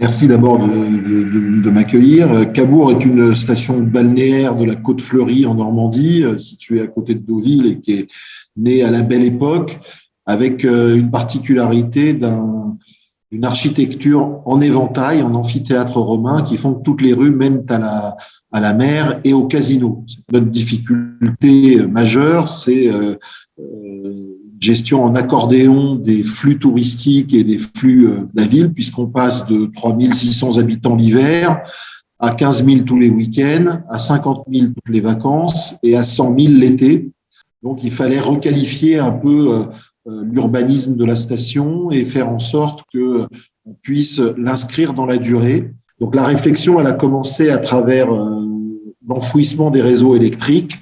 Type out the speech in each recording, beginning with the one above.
Merci d'abord de m'accueillir. Cabourg est une station balnéaire de la côte fleurie en Normandie, située à côté de Deauville et qui est née à la belle époque, avec une particularité d'une architecture en éventail, en amphithéâtre romain, qui font que toutes les rues mènent à la mer et au casino. Notre difficulté majeure, c'est gestion en accordéon des flux touristiques et des flux de la ville, puisqu'on passe de 3 600 habitants l'hiver à 15 000 tous les week-ends, à 50 000 toutes les vacances et à 100 000 l'été. Donc, il fallait requalifier un peu l'urbanisme de la station et faire en sorte qu'on puisse l'inscrire dans la durée. Donc, la réflexion, elle a commencé à travers l'enfouissement des réseaux électriques.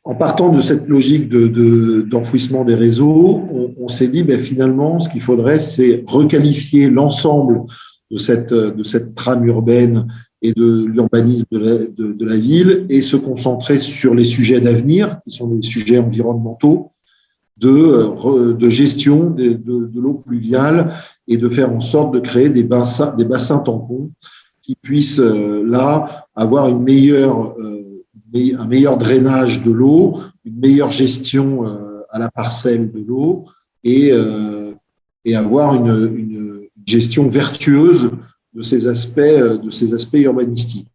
En partant de cette logique d'enfouissement des réseaux, on s'est dit finalement, ce qu'il faudrait, c'est requalifier l'ensemble de cette trame urbaine et de l'urbanisme de la ville et se concentrer sur les sujets d'avenir, qui sont les sujets environnementaux, de gestion de l'eau pluviale et de faire en sorte de créer des bassins tampons qui puissent là avoir un meilleur drainage de l'eau, une meilleure gestion à la parcelle de l'eau et avoir une gestion vertueuse de ces aspects urbanistiques.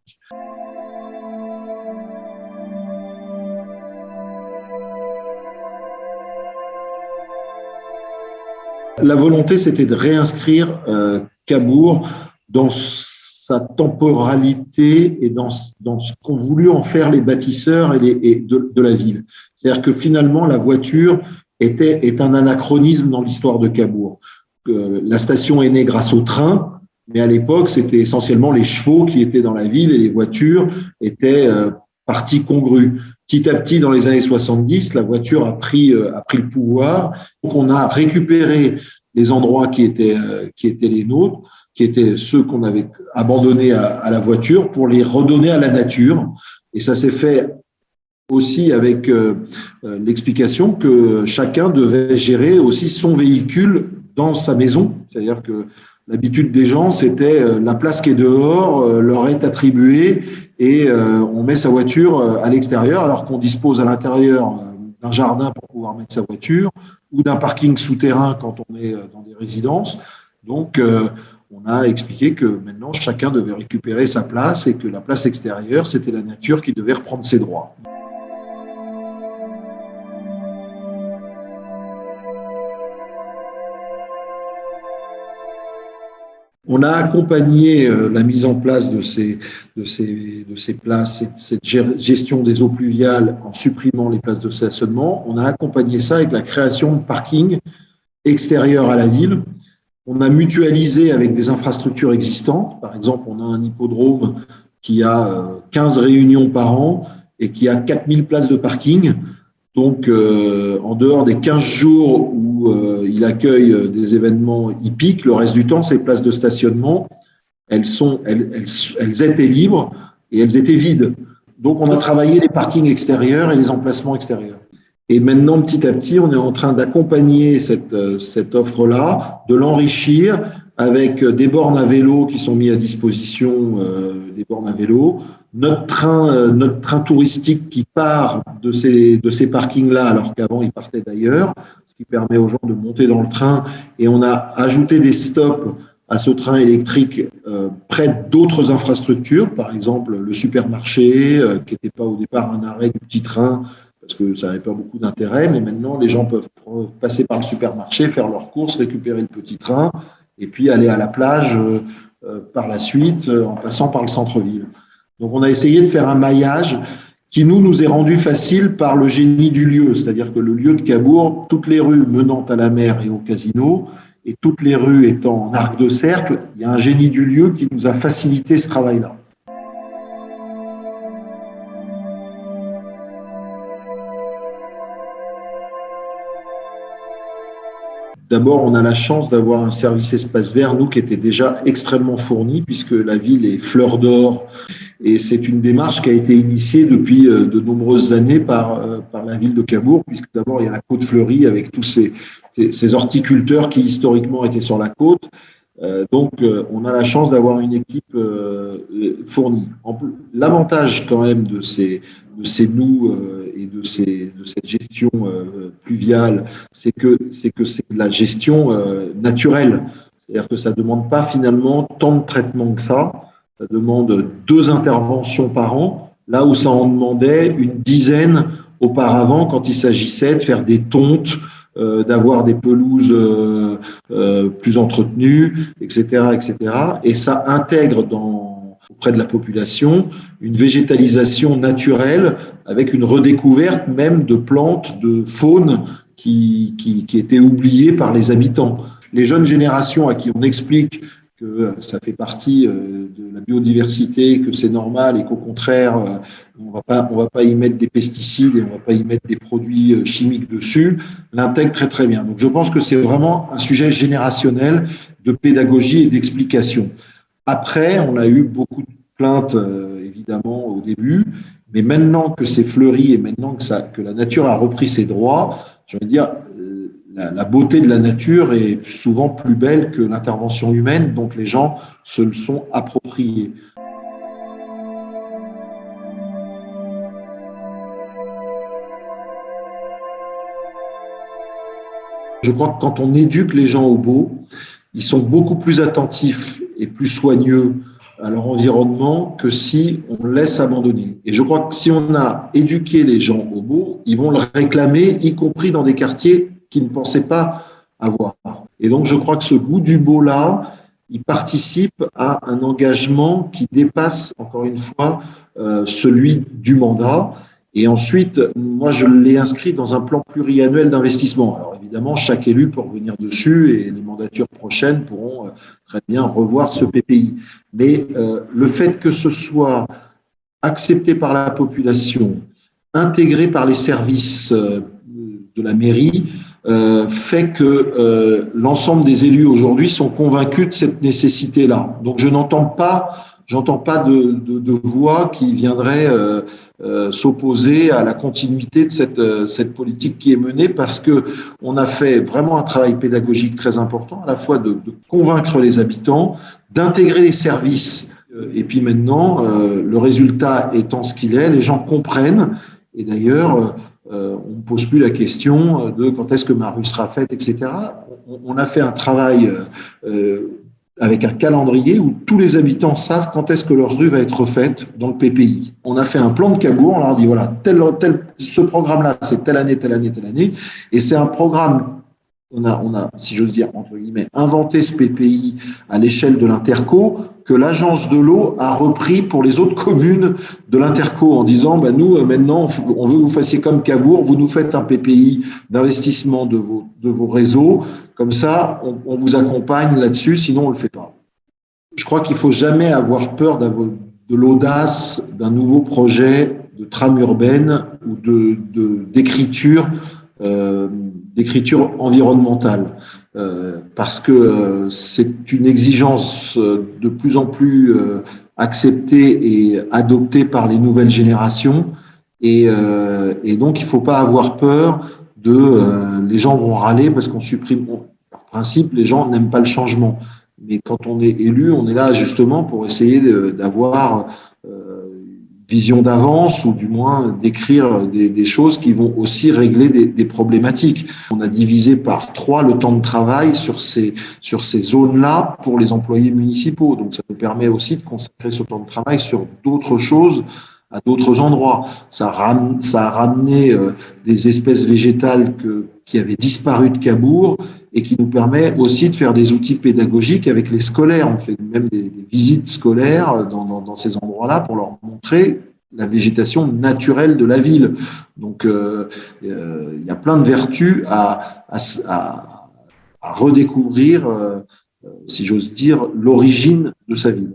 La volonté, c'était de réinscrire Cabourg dans sa temporalité et dans ce qu'ont voulu en faire les bâtisseurs et de la ville. C'est-à-dire que finalement, la voiture est un anachronisme dans l'histoire de Cabourg. La station est née grâce au train, mais à l'époque, c'était essentiellement les chevaux qui étaient dans la ville et les voitures étaient partie congrue. Petit à petit, dans les années 70, la voiture a pris le pouvoir. Donc, on a récupéré les endroits qui étaient les nôtres, qui étaient ceux qu'on avait abandonnés à la voiture pour les redonner à la nature. Et ça s'est fait aussi avec l'explication que chacun devait gérer aussi son véhicule dans sa maison. C'est-à-dire que l'habitude des gens, c'était la place qui est dehors leur est attribuée et on met sa voiture à l'extérieur alors qu'on dispose à l'intérieur d'un jardin pour pouvoir mettre sa voiture ou d'un parking souterrain quand on est dans des résidences. Donc, on a expliqué que maintenant, chacun devait récupérer sa place et que la place extérieure, c'était la nature qui devait reprendre ses droits. On a accompagné la mise en place de ces places, cette gestion des eaux pluviales en supprimant les places de stationnement. On a accompagné ça avec la création de parkings extérieurs à la ville. On a mutualisé avec des infrastructures existantes. Par exemple, on a un hippodrome qui a 15 réunions par an et qui a 4000 places de parking. Donc, en dehors des 15 jours où il accueille des événements hippiques, le reste du temps, ces places de stationnement, elles étaient libres et elles étaient vides. Donc, on a travaillé les parkings extérieurs et les emplacements extérieurs. Et maintenant, petit à petit, on est en train d'accompagner cette offre-là, de l'enrichir avec des bornes à vélo qui sont mises à disposition, des bornes à vélo, notre train touristique qui part de ces parkings-là, alors qu'avant, il partait d'ailleurs, ce qui permet aux gens de monter dans le train. Et on a ajouté des stops à ce train électrique près d'autres infrastructures, par exemple le supermarché, qui n'était pas au départ un arrêt du petit train, parce que ça n'avait pas beaucoup d'intérêt, mais maintenant, les gens peuvent passer par le supermarché, faire leurs courses, récupérer le petit train, et puis aller à la plage par la suite, en passant par le centre-ville. Donc, on a essayé de faire un maillage qui nous est rendu facile par le génie du lieu, c'est-à-dire que le lieu de Cabourg, toutes les rues menant à la mer et au casino, et toutes les rues étant en arc de cercle, il y a un génie du lieu qui nous a facilité ce travail-là. D'abord, on a la chance d'avoir un service espace vert, nous, qui était déjà extrêmement fourni, puisque la ville est fleur d'or. Et c'est une démarche qui a été initiée depuis de nombreuses années par la ville de Cabourg, puisque d'abord, il y a la côte fleurie avec tous ces horticulteurs qui, historiquement, étaient sur la côte. On a la chance d'avoir une équipe fournie. L'avantage quand même de ces nous et de cette gestion pluviale, c'est que c'est de la gestion naturelle. C'est-à-dire que ça ne demande pas finalement tant de traitement que ça. Ça demande 2 interventions par an, là où ça en demandait une dizaine auparavant quand il s'agissait de faire des tontes, d'avoir des pelouses plus entretenues, etc., etc. Et ça intègre auprès de la population une végétalisation naturelle avec une redécouverte même de plantes, de faune qui étaient oubliées par les habitants. Les jeunes générations à qui on explique que ça fait partie de la biodiversité, que c'est normal et qu'au contraire, on va pas y mettre des pesticides et on va pas y mettre des produits chimiques dessus, l'intègre très très bien. Donc je pense que c'est vraiment un sujet générationnel de pédagogie et d'explication. Après, on a eu beaucoup de plaintes, évidemment, au début, mais maintenant que c'est fleuri et maintenant que la nature a repris ses droits, je veux dire, la beauté de la nature est souvent plus belle que l'intervention humaine, donc les gens se le sont appropriés. Je crois que quand on éduque les gens au beau, ils sont beaucoup plus attentifs et plus soigneux à leur environnement que si on laisse abandonner. Et je crois que si on a éduqué les gens au beau, ils vont le réclamer, y compris dans des quartiers qui ne pensaient pas avoir. Et donc, je crois que ce goût du beau-là, il participe à un engagement qui dépasse, encore une fois, celui du mandat. Et ensuite, moi, je l'ai inscrit dans un plan pluriannuel d'investissement. Alors, évidemment, chaque élu peut revenir dessus et les mandatures prochaines pourront très bien revoir ce PPI. Mais le fait que ce soit accepté par la population, intégré par les services de la mairie, fait que l'ensemble des élus aujourd'hui sont convaincus de cette nécessité-là. Donc je n'entends pas de voix qui viendraient s'opposer à la continuité de cette politique qui est menée, parce que on a fait vraiment un travail pédagogique très important, à la fois de convaincre les habitants, d'intégrer les services, et puis maintenant, le résultat étant ce qu'il est, les gens comprennent, et d'ailleurs, on ne pose plus la question de quand est-ce que ma rue sera faite, etc. On a fait un travail avec un calendrier où tous les habitants savent quand est-ce que leur rue va être refaite dans le PPI. On a fait un plan de Cabourg, on leur dit voilà, ce programme-là, c'est telle année, telle année, telle année, et c'est un programme. On a, si j'ose dire, entre guillemets, inventé ce PPI à l'échelle de l'Interco, que l'agence de l'eau a repris pour les autres communes de l'Interco en disant, nous, maintenant, on veut que vous fassiez comme Cabourg, vous nous faites un PPI d'investissement de vos réseaux, comme ça, on vous accompagne là-dessus, sinon on ne le fait pas. Je crois qu'il ne faut jamais avoir peur de l'audace d'un nouveau projet de trame urbaine ou d'écriture environnementale, parce que c'est une exigence de plus en plus acceptée et adoptée par les nouvelles générations, et donc il ne faut pas avoir peur les gens vont râler parce qu'on supprime. Par principe, les gens n'aiment pas le changement, mais quand on est élu, on est là justement pour essayer d'avoir vision d'avance, ou du moins d'écrire des choses qui vont aussi régler des problématiques. On a divisé par 3 le temps de travail sur ces zones-là pour les employés municipaux. Donc ça nous permet aussi de consacrer ce temps de travail sur d'autres choses, à d'autres endroits. Ça a ramené des espèces végétales qui avaient disparu de Cabourg, et qui nous permet aussi de faire des outils pédagogiques avec les scolaires. On fait même des visites scolaires dans ces endroits-là pour leur montrer la végétation naturelle de la ville. Donc, il y a plein de vertus à redécouvrir, si j'ose dire, l'origine de sa ville.